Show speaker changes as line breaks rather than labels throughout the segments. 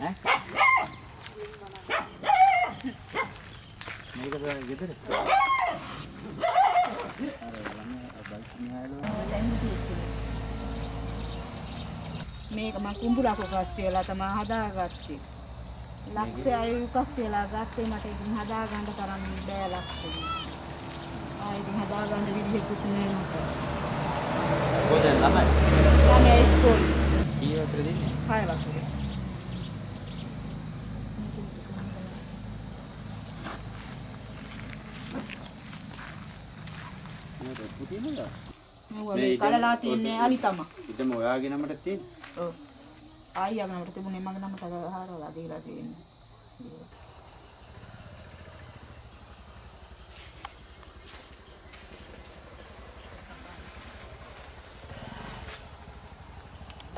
ඈ මේකද ගෙදර
මේක මම කුඹුලක කස් තියලා තමයි හදාගත්තේ. ලක්ෂයයි කස් තියලා ගත්තේ මට ඉතින් හදා ගන්න තරම් බෑ ලක්ෂෙ. ඉතින් හදා ගන්න විදිහකුත් නෑ මට.
කොහෙද ළමයි?
ළමයි ඉස්කෝලේ.
කී වසරද ඉන්නේ?
6 වසරේ.
මේක පුතිනද?
මේ කලලා තියන්නේ අලි තමයි.
ඉතින් ඔයාගේ නමට තියෙන්නේ.
ඔව්. ආයියා නමට තිබුණේ මගේ නමට හරවලා දීලා තියෙන්නේ.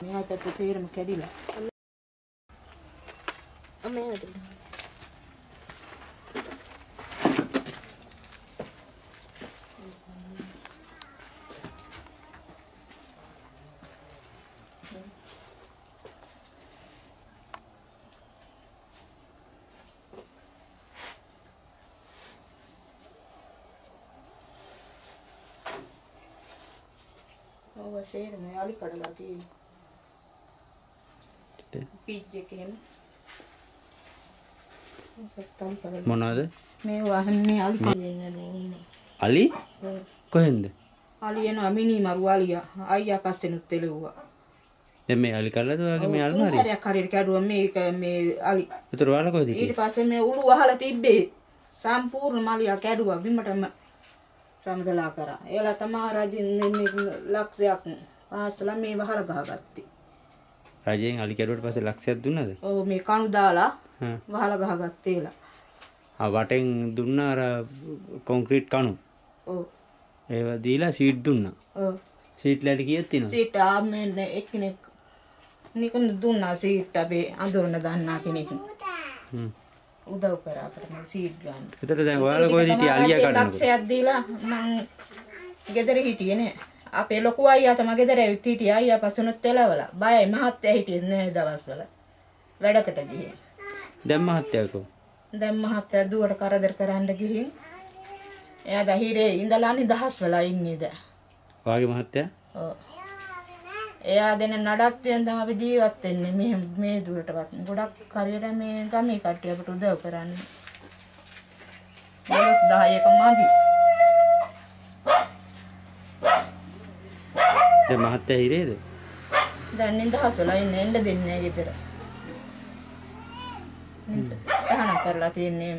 මෙයා පැත්තේ සීරම කැඩිලා.
අම්මේ නේද?
ඔව් සීරම අලි කඩලා තියෙන්නේ. පීච් එකේම
මොනවද?
මේ වහන්නේ අලි කඩන්නේ.
අලි? කොහෙන්ද?
අලි එනවා මිනි මරු අලියා. අයියා පස්සෙනුත් එළුවා.
දැන් මේ අලි කල්ලාද ඔයාගේ මේ අල්මාරිය?
සැරයක් හරියට කැඩුවා මේක මේ අලි.
ඒතර ඔයාලා කොහෙද
ඊට පස්සේ මේ උළු වහලා තිබ්බේ සම්පූර්ණ මලියා කැඩුවා බිමටම සමදලා කරා. ඒලා තමයි රජින් මේ ලක්ෂයක් පාසලා මේ වහලා ගහගත්තේ.
රජයෙන් අලි කැඩුවට පස්සේ ලක්ෂයක් දුන්නද?
ඔව් මේ කණු දාලා වහලා ගහගත්තේ ඒලා.
වටෙන් දුන්නා අර කොන්ක්‍රීට් කණු.
ඔව්.
ඒව දීලා සීට් දුන්නා.
ඔව්.
සීට් ලැඩි කීයක් තියෙනවද?
සීට් ආන්නේ එක්කෙනෙක් නිකන් දුන්නා සීට් අපේ අඳුරන දන්නා කෙනෙක්. උදව් කරා අපිට මේ සීට් ගන්න.
ඒතර දැන් ඔයාලා කොහෙද හිටියේ අලියා කඩනකොට?
ලක්ෂයක් දීලා මං ගෙදර හිටියේ නේ. අපේ ලොකු අයියා තමයි ගෙදර ඇවිත් හිටියේ. අයියා පස්සෙනුත් එලවලා. බයයි මහත්තයා හිටියේ නෑ දවස්වල. වැඩකට ගිහින්.
දැන් මහත්තයා කො?
දැන් මහත්තයා දුවට කරදර කරන්න ගිහින් එයා දහිරේ ඉඳලා නිදහස් වෙලා ඉන්නේ දැන්.
ඔයාගේ මහත්තයා?
ඔව්. එයා දෙන නඩත්තුවෙන් තමයි අපි ජීවත් වෙන්නේ මේ දුරටවත්. ගොඩක් හරියට මේ ගමේ කට්ටිය අපට උදව් කරන්නේ. 10ක මදි.
දැන් මහත්තයා හිරේද?
දැන් නිදහස් වෙලා ඉන්නේ එන්න දෙන්නේ නැහැ ගෙදර. තහනම් කරලා තියන්නේ.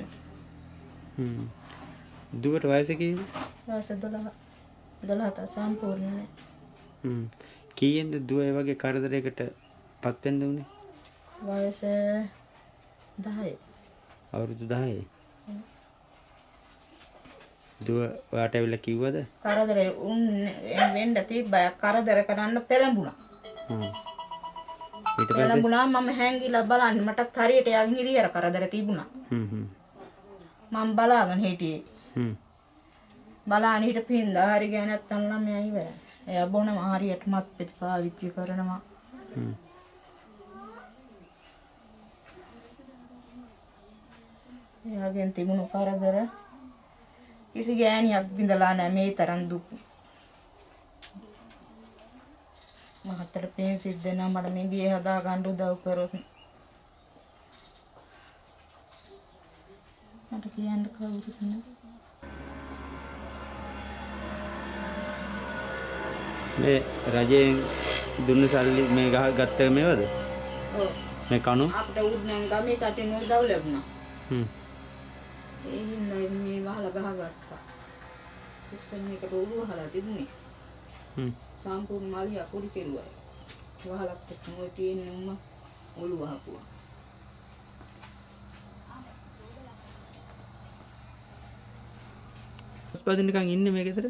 දුවට වයස කීයද?
වයස 12 සම්පූර්ණ නේ.
කීයෙන්ද දුව ඒ වගේ කරදරයකට පත් වෙන්න උනේ?
වයස 10.
අවුරුදු 10. දුව ඔයාට ඇවිල්ලා කිව්වද?
කරදරේ වෙන්න තිබ්බා කරදර කරන්න පෙළඹුණා. ඊට පස්සේ පෙළඹුණා මම හැංගිලා බලන්න මටත් හරියට යාගින් හිරියර කරදර තිබුණා. මම බලාගෙන හිටියේ. බලාගෙන හිටපින් හරි ගෑ නැත්තම් ළමයා ඉවරයි. එයා බොනවා හරියට මත් පිට පාවිච්චි කරනවා. එයාගෙන් තිබුණු කරදර කිසි ගෑණියක් බින්දලා නැහැ මේ තරම් දුක්. මහත්තයට පේන සිද්ධ වෙනා මට මේ ගේ හදා ගන්න උදව් කරොත් මට කියන්න කවුරුත් නැහැ.
මේ රජයෙන් දුන්න සල්ලි මේ ගහ ගත්ත මේවද?
ඔව්.
මේ කණු
අපිට උඩින් ගමේ කටින් උදව් ලැබුණා. ඒ හින්දා මේ වහලා ගහගත්තා. ඉස්සෙන් මේකට උළු වහලා තිබුණේ. සම්පූර්ණ මාලියා කුඩි කෙරුවා. වහලක් මොකද තියෙන්නේ උම උළු වහපුවා.
ස්පදින් නිකන් ඉන්නේ මේ ගෙදර?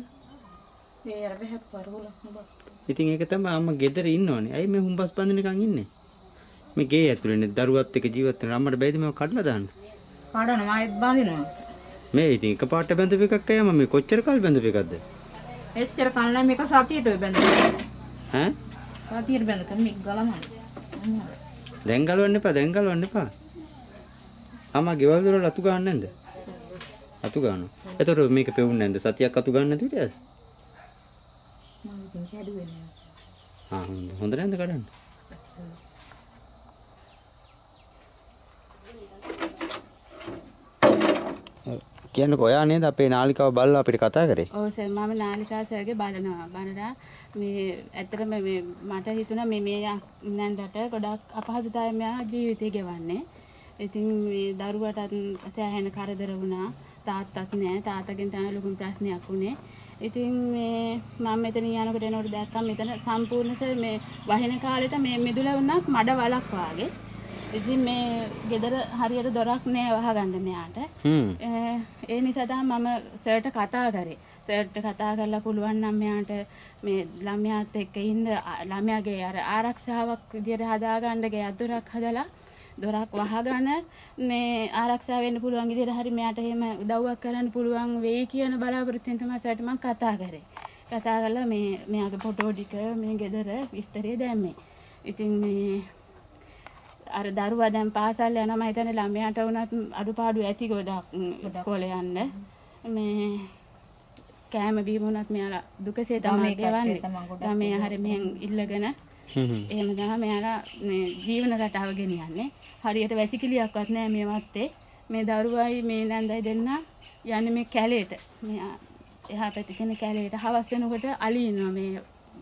මේ අර බහැප් පරවල හුඹස්.
ඉතින් ඒක තමයි අම්මා ගෙදර ඉන්නවනේ. ඇයි මේ හුඹස් බඳින නිකන් ඉන්නේ? මේ ගේ ඇතුලේ දරුවත් එක්ක ජීවත් වෙන අම්මට බැයිද මේව කඩලා දාන්න?
කඩනවා ආයෙත් බඳිනවා.
මේ ඉතින් එකපාරට බැඳපු එකක් අය මම මේ කොච්චර කල් බැඳපු එකක්ද?
එච්චර කල් නැහැ මේක සතියට බැඳලා.
ඈ?
සතියට බැඳලා මේක ගලමන්නේ.
දැන් ගලවන්න එපා. දැන් ගලවන්න එපා. අම්මා ගෙවල් වල අතු ගන්න නැන්ද? අතු ගන්නවා. එතකොට මේක පෙවුන්නේ නැන්ද? සතියක් අතු ගන්න නැති විදියද?
මම ඉතින් කැඩුවේ නෑ.
හොඳ නැන්ද කඩන්න? කියන්නකෝ ඔයා නේද අපේ නාලිකාව බලලා අපිට කතා කරේ?
ඔව් සර් මම නාලිකාව සර්ගේ බලනවා. බලලා මේ ඇත්තටම මේ මට හිතුණා මේ නන්දට ගොඩක් අපහසුතාවය මෙයා ජීවිතේ ගෙවන්නේ. ඉතින් මේ දරුවටත් සෑහෙන කරදර වුණා. තාත්තත් නෑ. තාත්තගෙන් තමයි ලොකු ප්‍රශ්නයක් වුණේ. ඉතින් මේ මම මෙතන යනකොට එනකොට දැක්කම මෙතන සම්පූර්ණ සර් මේ වහින කාලෙට මේ මිදුල වුණා මඩ වලක් වාගේ. ඉතින් මේ ගෙදර හරියට දොරක් නෑ වහගන්න මෙයාට. ඒ නිසා තමයි මම සර්ට කතා කරේ. සර්ට කතා කරලා පුළුවන් නම් මෙයාට මේ ළමයාත් එක්ක ඉන්න ළමයාගේ අර ආරක්ෂාවක් විදියට හදාගන්න ගේ අදොරක් හදලා දොරක් වහගෙන මේ ආරක්ෂා වෙන්න පුළුවන් විදියට හරි මෙයාට එහෙම උදව්වක් කරන්න පුළුවන් වෙයි කියන බලාපොරොත්තුෙන් තමයි සර්ට මම කතා කරේ. කතා කරලා මේ මෙයාගේ ෆොටෝ ටික මේ ගෙදර විස්තරය දැම්මේ. ඉතින් මේ අර දරුවා දැන් පාසල් යනවා මම හිතන්නේ ළමයාට වුණත් අඩුපාඩු ඇති ගොඩක් ඉස්කෝලේ යන්න. මේ කෑම බීම වුණත් මෙයාලා දුකසේ තමයි ගෙවන්නේ. ගමේ හැරි මෙහෙන් ඉල්ලගෙන එහෙම තමයි මෙයාලා මේ ජීවන රටාව ගෙනියන්නේ. හරියට වැසිකිළියක්වත් නැහැ මේ වත්තේ. මේ දරුවයි මේ නන්දයි දෙන්න යන්නේ මේ කැලේට. මෙයා එහා පැත්තේ තියෙන කැලේට හවස් වෙනකොට අලි ඉන්නවා මේ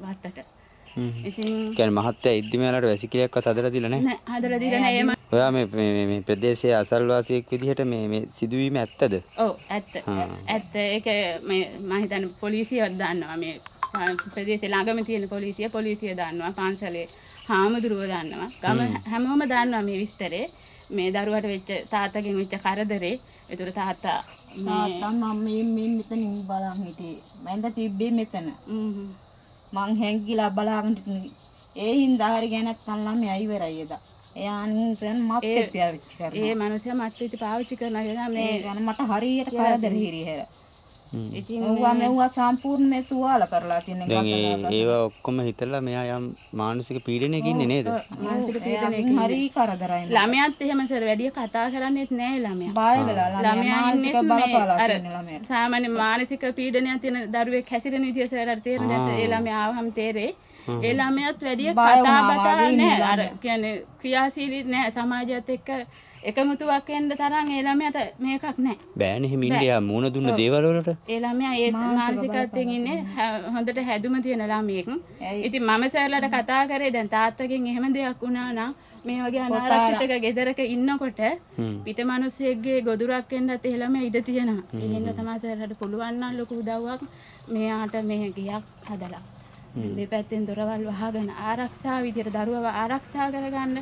වත්තට. ඉතින්
කියන්නේ මහත්තයා ඉද්දි මෙයාලට වැසිකිළියක්වත් හදලා දීලා නැහැ.
නෑ හදලා දීලා නෑ.
ඔයා මේ ප්‍රදේශයේ අසල්වාසියෙක් විදිහට මේ සිදුවීම ඇත්තද?
ඔව් ඇත්ත. ඇත්ත. ඒක මේ මම හිතන්නේ පොලිසියවත් දන්නවා මේ ප්‍රදේශයේ ළඟම තියෙන පොලිසිය දන්නවා. පන්සලේ හාමුදුරුවෝ දන්නවා. ගම හැමෝම දන්නවා මේ විස්තරේ. මේ දරුවට වෙච්ච තාත්තගෙන් වෙච්ච කරදරේ. ඒතර තාත්තා
මම මේ මෙතනින් බලන් හිටියේ. මම තිබ්බේ මෙතන. මං හැංගිලා බලාගෙන ඒ හින්දා හරි ගැනත් තල්ලාම ඉවරයි එදා. එයා අනිසෙන් මත් පාවිච්චි කරනවා.
ඒ මනුස්සයා මත් පිට පාවිච්චි කරනවා මේ
ගන්න මට හරියට කරදර හිරිහෙර. ඉතින් මෙව්වා සම්පූර්ණ තුවාල කරලා තියෙන එක.
දැන් ඒවා ඔක්කොම හිතලා මෙයා යම් මානසික පීඩනයක ඉන්නේ නේද?
මානසික පීඩනයක
හරි කරදරයි.
ළමයාත් එහෙම සර් වැඩි කතා කරන්නේත් නැහැ ළමයා.
බය වෙලා ළමයා මානසික බලපාලා තියෙන ළමයා.
සාමාන්‍ය මානසික පීඩනයක් තියෙන දරුවෙක් හැසිරෙන විදිය සර් අර තේරෙන දැන් ඒ ළමයා ආවම තේරෙයි. ඒ ළමයාත් වැඩි කතා බතා නැහැ. අර කියන්නේ ක්‍රියාශීලී නැහැ සමාජයත් එක්ක එකමුතුවක් වෙන්න තරම් ඒ ළමයාට මේකක් නැහැ.
බෑනේ හිමින් ඉන්නේ මූණ දුන්න දේවල් වලට.
ඒ ළමයා ඒ මානසිකත්වයෙන් ඉන්නේ හොඳට හැදුම තියෙන ළමයෙක්. ඉතින් මම සර්ලාට කතා කරේ දැන් තාත්තගෙන් එහෙම දෙයක් වුණා නම් මේ වගේ අනාරක්ෂිතක ගෙදරක ඉන්නකොට පිට මිනිස්සෙක්ගේ ගොදුරක් වෙන්නත් ඒ ළමයා ඉඩ තියෙනවා. ඒ හින්දා තමයි සර්ලාට පුළුවන් නම් ලොකු උදව්වක් මෙයාට මේ ගියක් හදලා. දෙපැත්තෙන් දොරවල් වහගෙන ආරක්ෂා විදියට දරුවව ආරක්ෂා කරගන්න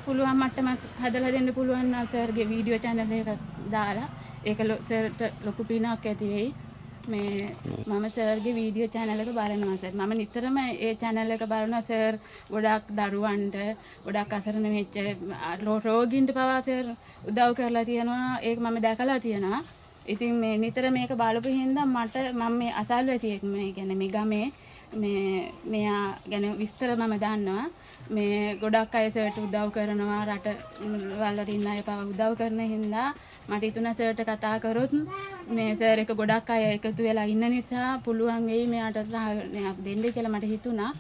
පුළුවන් මට්ටමක් හදලා දෙන්න පුළුවන් නම් සර්ගේ වීඩියෝ channel එක දාලා ඒක සර්ට ලොකු පිනක් ඇති වෙයි. මේ මම සර්ගේ වීඩියෝ channel එක බලනවා සර්. මම නිතරම ඒ channel එක බලනවා සර්. ගොඩක් දරුවන්ට ගොඩක් අසරණ වෙච්ච රෝගීන්ට පවා සර් උදව් කරලා තියෙනවා. ඒක මම දැකලා තියෙනවා. ඉතින් මේ නිතර මේක බලපු හින්දා මම මේ අසල්වැසියෙක් මේ කියන්නේ මේ ගමේ මෙයා ගැන විස්තර මම දන්නවා. මේ ගොඩක් අය සර්ට උදව් කරනවා රට වලට ඉන්න අය පවා උදව් කරන හින්දා මට හිතුණා සර්ට කතා කරොත් මේ සර් එක ගොඩක් අය එකතු වෙලා ඉන්න නිසා පුළුවන් වෙයි මෙයාට දෙන්න කියලා මට හිතුණා.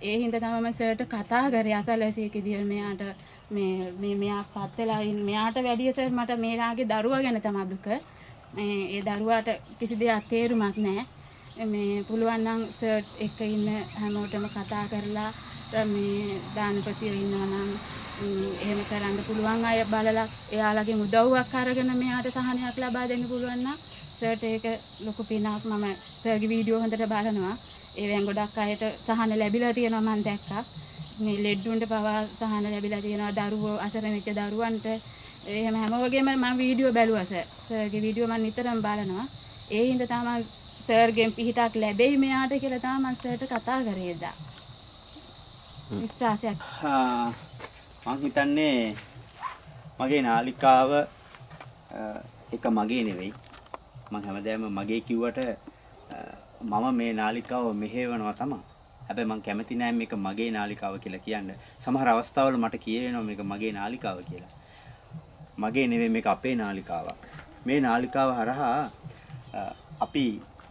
ඒ හින්දා තමයි මම සර්ට කතා කරේ අසල්වැසියෙක් විදියට මෙයාට මෙයා පත් වෙලා මෙයාට වැඩිය සර් මට මේලාගේ දරුවා ගැන තමයි දුක. ඒ දරුවාට කිසි දෙයක් තේරුමක් නැහැ. මේ පුළුවන් නම් සර් එක්ක ඉන්න හැමෝටම කතා කරලා මේ දානපතිය ඉන්නවා නම් එහෙම කරන්න පුළුවන් අය බලලා එයාලගෙන් උදව්වක් අරගෙන මෙයාට සහනයක් ලබා දෙන්න පුළුවන් නම් සර්ට ඒක ලොකු පිනක්. මම සර්ගේ වීඩියෝ හොඳට බලනවා. ඒවෙන් ගොඩක් අයට සහන ලැබිලා තියෙනවා මම දැක්කා. මේ ලෙඩුන්ට පවා සහන ලැබිලා තියෙනවා. දරුවෝ අසරණ වෙච්ච දරුවන්ට එහෙම හැමෝගෙම මම වීඩියෝ බැලුවා සර්. සර්ගේ වීඩියෝ මම නිතරම බලනවා. ඒ හින්දා තමයි සර්ගෙන් පිහිටක් ලැබෙයි මෙයාට කියලා තමයි මම සර්ට කතා කරේ එදා. විශ්වාසයක්.
මම හිතන්නේ මගේ නාලිකාව එක මගේ නෙවෙයි. මම හැමදාම මගේ කිව්වට මම මේ නාලිකාව මෙහෙවනවා තමයි. හැබැයි මම කැමති නෑ මේක මගේ නාලිකාව කියලා කියන්න. සමහර අවස්ථාවල මට කියවෙනවා මේක මගේ නාලිකාව කියලා. මගේ නෙවෙයි මේක අපේ නාලිකාවක්. මේ නාලිකාව හරහා අපි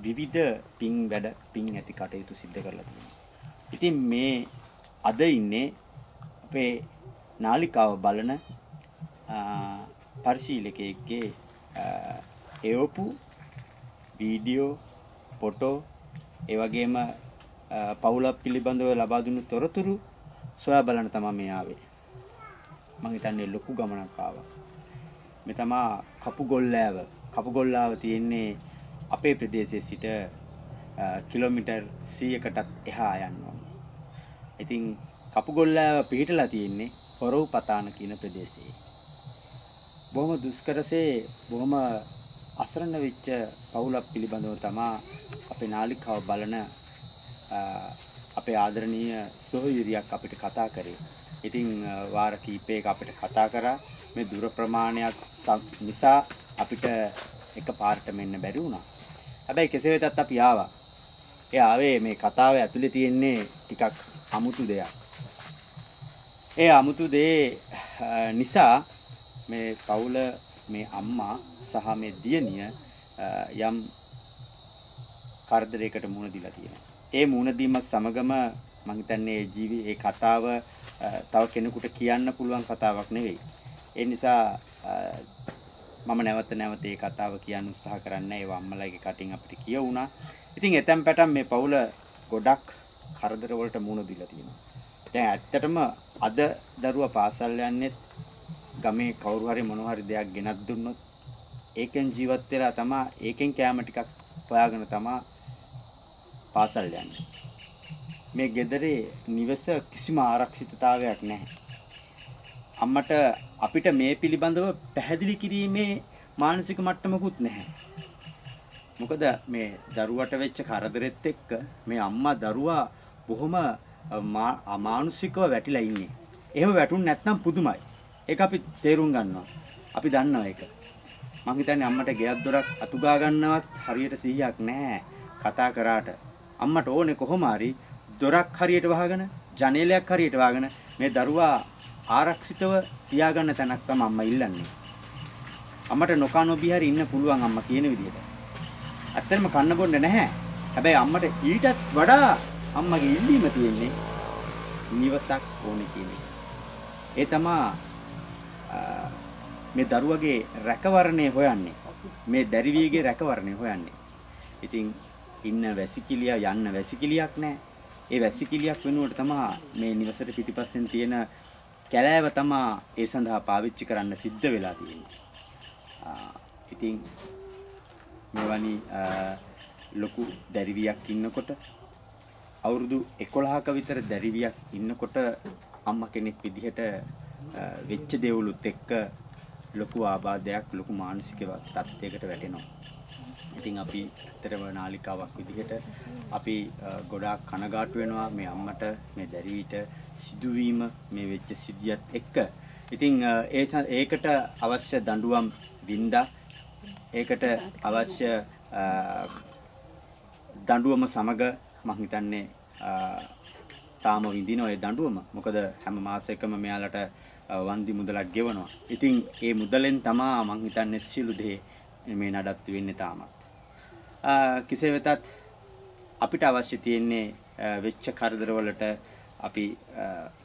විවිධ පින් ඇති කටයුතු සිද්ධ කරලා තියෙනවා. ඉතින් මේ අද ඉන්නේ අපේ නාලිකාව බලන පරිශීලකයෙක්ගේ එවපු වීඩියෝ ෆොටෝ ඒ වගේම පවුලක් පිළිබඳව ලබා දුන්නු තොරතුරු සොයා බලන්න තමයි මේ ආවේ. මම හිතන්නේ ලොකු ගමනක් ආවා. මේ තමයි කපුගොල්ලෑව. කපුගොල්ලාව තියෙන්නේ අපේ ප්‍රදේශයේ සිට කිලෝමීටර් 100කටත් එහා යන්න ඕන. ඉතින් කපුගොල්ලෑව පිහිටලා තියෙන්නේ හොරව් පතාන කියන ප්‍රදේශයේ. බොහොම දුෂ්කරසේ බොහොම අසරණ වෙච්ච පවුලක් පිළිබඳව තමයි අපේ නාලිකාව බලන අපේ ආදරණීය සොහොයුරියක් අපිට කතා කරේ. ඉතින් වාර කීපයක අපිට කතා කරා මේ දුර ප්‍රමාණයක් නිසා අපිට එකපාරට මෙන්න බැරි වුණා. හැබැයි කෙසේ වෙතත් අපි ආවා. ඒ ආවේ මේ කතාවේ ඇතුලේ තියෙන්නේ ටිකක් අමුතු දෙයක්. ඒ අමුතු දේ නිසා මේ පවුල මේ අම්මා සහ මේ දියණිය යම් කරදරයකට මුහුණ දීලා තියෙනවා. ඒ මුහුණ දීමත් සමගම මම හිතන්නේ ඒ කතාව තව කෙනෙකුට කියන්න පුළුවන් කතාවක් නෙවෙයි. ඒ නිසා මම නැවත ඒ කතාව කියන්න උත්සාහ කරන්නේ ඒව අම්මලාගේ කටින් අපිට කියවුණා. ඉතින් එතෙන් පැටන් මේ පවුල ගොඩක් කරදර වලට මුහුණ දීලා තියෙනවා. දැන් ඇත්තටම අද දරුවා පාසල් යන්නේ ගමේ කවුරු හරි මොනවා හරි දෙයක් ගෙනත් දුන්නොත් ඒකෙන් ජීවත් වෙලා තමයි ඒකෙන් කෑම ටිකක් හොයාගෙන තමයි පාසල් යන්නේ. මේ ගෙදරේ නිවස කිසිම ආරක්ෂිතතාවයක් නැහැ. අම්මට අපිට මේ පිළිබඳව පැහැදිලි කිරීමේ මානසික මට්ටමකුත් නැහැ. මොකද මේ දරුවට වෙච්ච කරදරෙත් එක්ක මේ අම්මා දරුවා බොහොම අමානුෂිකව වැටිලා ඉන්නේ. එහෙම වැටුනේ නැත්නම් පුදුමයි. ඒක අපි තේරුම් ගන්නවා. අපි දන්නවා ඒක. මං හිතන්නේ අම්මට ගෙයක් දොරක් අතුගා ගන්නවත් හරියට 100ක් නැහැ. කතා කරාට අම්මට ඕනේ කොහොම හරි දොරක් හරියට වහගෙන ජනේලයක් හරියට වහගෙන මේ දරුවා ආරක්ෂිතව තියාගන්න තැනක් තමයි අම්මා ඉල්ලන්නේ. අම්මට නොකා නොබී හරි ඉන්න පුළුවන් අම්මා කියන විදිහට. ඇත්තටම කන්න බොන්න නැහැ. හැබැයි අම්මට ඊටත් වඩා අම්මගේ ඉල්ලීම තියෙන්නේ නිවසක් ඕනේ කියන එක. ඒ තමයි මේ දරුවගේ රැකවරණය හොයන්නේ. මේ දැරිවියගේ රැකවරණය හොයන්නේ. ඉතින් ඉන්න වැසිකිළිය යන්න වැසිකිළියක් නැහැ. ඒ වැසිකිළියක් වෙනුවට තමයි මේ නිවසට පිටිපස්සෙන් තියෙන කැලෑව තමයි ඒ සඳහා පාවිච්චි කරන්න සිද්ධ වෙලා තියෙන්නේ. ඉතින් මෙවැනි ලොකු දැරිවියක් ඉන්නකොට අවුරුදු 11ක විතර දැරිවියක් ඉන්නකොට අම්මා කෙනෙක් විදිහට වෙච්ච දේවලුත් එක්ක ලොකු ආබාධයක් ලොකු මානසික තත්ත්වයකට වැටෙනවා. ඉතින් අපි ඇත්තටම නාලිකාවක් විදිහට අපි ගොඩාක් කනගාටු වෙනවා මේ අම්මට මේ දැරිවිට සිදුවීම මේ වෙච්ච සිද්ධියත් එක්ක. ඉතින් ඒකට අවශ්‍ය දඬුවම් බින්දා ඒකට අවශ්‍ය දඬුවම සමග මම හිතන්නේ තාම විඳිනවා ඒ දඬුවම. මොකද හැම මාසයකම මෙයාලට වන්දි මුදලක් ගෙවනවා. ඉතින් ඒ මුදලෙන් තමයි මම හිතන්නේ සියලු දේ මේ නඩත්තු වෙන්නේ තාමත්. කෙසේ වෙතත් අපිට අවශ්‍ය තියෙන්නේ වෙච්ච කරදරවලට අපි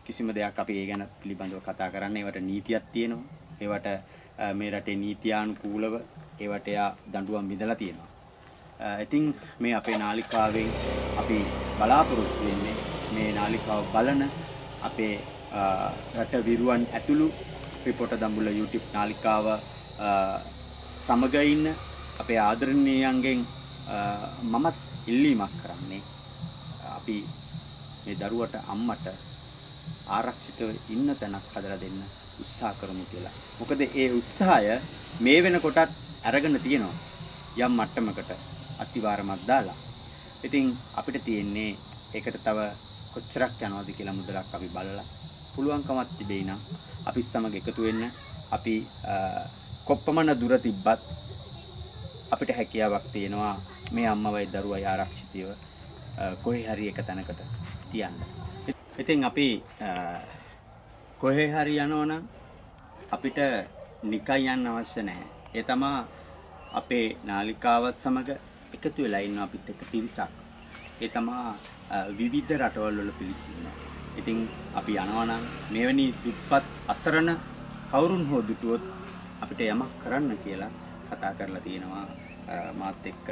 කිසිම දෙයක් අපි ඒ ගැන පිළිබඳව කතා කරන්න. ඒවට නීතියක් තියෙනවා. ඒවට මේ රටේ නීතියානුකූලව ඒවට දඬුවම් විදලා තියෙනවා. ඉතින් මේ අපේ නාලිකාවෙන් අපි බලාපොරොත්තු වෙන්නේ මේ නාලිකාව බලන අපේ රට විරුවන් ඇතුළු රිපෝටර් දඹුල්ල YouTube නාලිකාව සමග ඉන්න අපේ ආදරණීයයන්ගෙන් මමත් ඉල්ලීමක් කරන්නේ අපි මේ දරුවට අම්මට ආරක්ෂිතව ඉන්න තැනක් හදලා දෙන්න උත්සාහ කරමු කියලා. මොකද ඒ උත්සාහය මේ වෙනකොටත් අරගෙන තියෙනවා යම් මට්ටමකට අතිවාරමක් දාලා. ඉතින් අපිට තියෙන්නේ ඒකට තව කොච්චරක් යනවද කියලා මුදලක් අපි බලලා පුළුවන්කමක් තිබෙයි නම් අපිත් සමග එකතු වෙන්න. අපි කොප්පමණ දුර තිබ්බත් අපිට හැකියාවක් තියෙනවා මේ අම්මවයි දරුවයි ආරක්ෂිතව කොහේ හරි එක තැනකට තියන්න. ඉතින් අපි කොහේ හරි යනවා නම් අපිට නිකන් යන්න අවශ්‍ය නැහැ. ඒ තමයි අපේ නාලිකාවත් සමග එකතු වෙලා ඉන්න අපිත් එක්ක පිරිසක්. ඒ තමයි විවිධ රටවල් වල පිරිස ඉන්නවා. ඉතින් අපි යනවා නම් මෙවැනි දුප්පත් අසරණ කවුරුන් හෝ දුටුවොත් අපිට යමක් කරන්න කියලා කතා කරලා තියෙනවා. මාත් එක්ක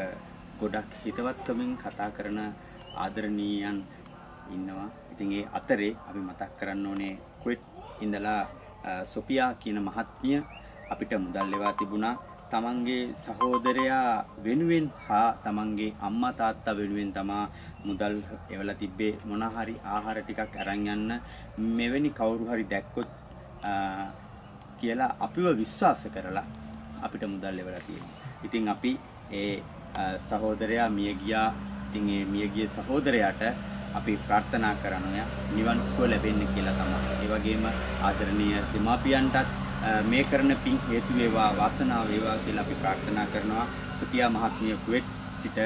ගොඩක් හිතවත්කමින් කතා කරන ආදරණීයයන් ඉන්නවා. ඉතින් ඒ අතරේ අපි මතක් කරන්න ඕනේ කුවේට් ඉඳලා සොෆියා කියන මහත්මිය අපිට මුදල් ලැබා තිබුණා. තමන්ගේ සහෝදරයා වෙනුවෙන් හා තමන්ගේ අම්මා තාත්තා වෙනුවෙන් තමා මුදල් එවලා තිබ්බේ. මොන හරි ආහාර ටිකක් අරන් යන්න මෙවැනි කවුරු හරි දැක්කොත් කියලා අපිව විශ්වාස කරලා අපිට මුදල් ලැබලා තියෙනවා. ඉතින් අපි ඒ සහෝදරයා මිය ගියා. ඉතින් ඒ මියගිය සහෝදරයාට අපි ප්‍රාර්ථනා කරනවා නිවන් සුව ලැබෙන්න කියලා තමයි. ඒ වගේම ආදරණීය දෙමාපියන්ටත් මේ කරන පින් හේතු වේවා වාසනාව වේවා කියලා අපි ප්‍රාර්ථනා කරනවා. සොෆියා මහත්මිය කුවේට් සිට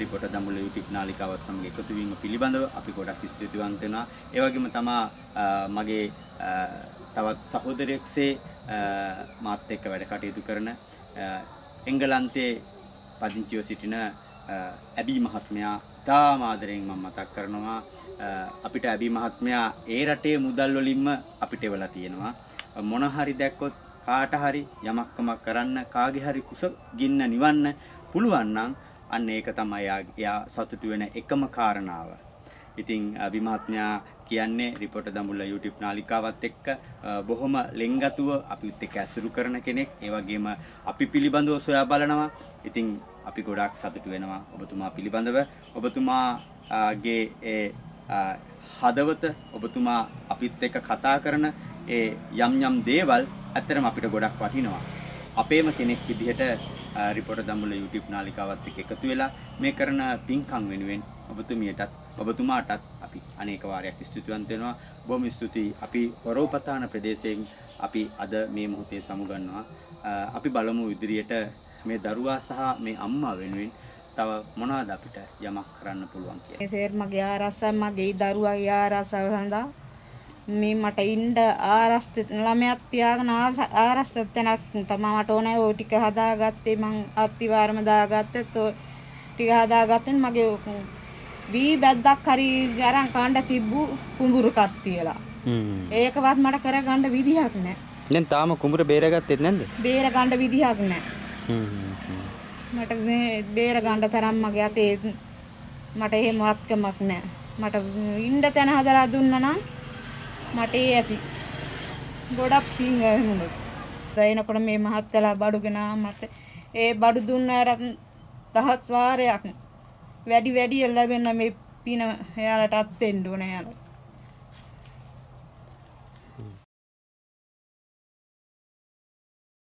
රිපෝටර් දඹුල්ල YouTube නාලිකාවත් සමග එකතු වීම පිළිබඳව අපි ගොඩක් ස්තුතිවන්ත වෙනවා. ඒ වගේම තමයි මගේ තවත් සහෝදරයෙක්සේ මාත් එක්ක වැඩ කටයුතු කරන එංගලන්තයේ පදිංචිව සිටින ඇබි මහත්මයා තාම ආදරෙන් මම මතක් කරනවා. අපිට ඇබි මහත්මයා ඒ රටේ මුදල් වලින්ම අපිට එවලා තියෙනවා. මොන හරි දැක්කොත් කාට හරි යමක්කමක් කරන්න කාගේ හරි කුස ගින්න නිවන්න පුළුවන් නම් අන්න ඒක තමයි යා සතුටු වෙන එකම කාරණාව. ඉතින් ඇබි මහත්මයා කියන්නේ රිපෝටර් දඹුල්ල YouTube නාලිකාවත් එක්ක බොහොම ලෙන්ගතුව අපිත් එක්ක ඇසුරු කරන කෙනෙක්. ඒ වගේම අපි පිළිබඳව සොයා බලනවා. ඉතින් අපි ගොඩාක් සතුටු වෙනවා ඔබතුමා පිළිබඳව. ඔබතුමාගේ ඒ හදවත ඔබතුමා අපිත් එක්ක කතා කරන ඒ යම් දේවල් ඇත්තටම අපිට ගොඩක් වටිනවා. අපේම කෙනෙක් විදිහට රිපෝටර් දඹුල්ල YouTube නාලිකාවත් එක්ක එකතු වෙලා මේ කරන පින්කම් වෙනුවෙන් ඔබතුමාටත් අපි අනේක වාරයක් ස්තුතිවන්ත වෙනවා. බොහොම ස්තුතියි. අපි වරෝපතාන ප්‍රදේශයෙන් අපි අද මේ මොහොතේ සමුගන්නවා. අපි බලමු ඉදිරියට මේ දරුවා සහ මේ අම්මා වෙනුවෙන් තව මොනවද අපිට යමක් කරන්න පුළුවන් කියලා.
මේ සර් මගේ ආරස්සයි මගේ දරුවාගේ ආරස්සාව සඳහා මේ මට ඉන්න ආරස්ත ළමයක් තියාගෙන ආරස්ත තැනක් තමයි මට ඕනේ. ওই ටික හදාගත්තේ මං අත්තිවාරම දාගත්තත් ඔය ටික හදාගත්තෙන් මගේ වී බැද්දක් හරි අරන් කණ්ඩ තිබ්බු කුඹුරු කස් තියලා. ඒකවත් මට කරගන්න විදිහක් නැහැ.
දැන් තාම කුඹුර බේරගත්තෙත් නැද්ද?
බේර ගන්න විදිහක් නැහැ. මට මේ බේර ගන්න තරම් මගේ අතේ මට එහෙම වත්කමක් නැහැ. මට ඉන්න තැන හදලා දුන්නා නම් මට ඒ ඇති. ගොඩක් පිං එහෙමුණා. එනකොට මේ මහත්තයලා බඩුගෙන මට ඒ බඩු දුන්නාට දහස් වාරයක් වැඩි ලැබෙන්න මේ පින එයාලට අත් වෙන්න ඕනේ යාලා.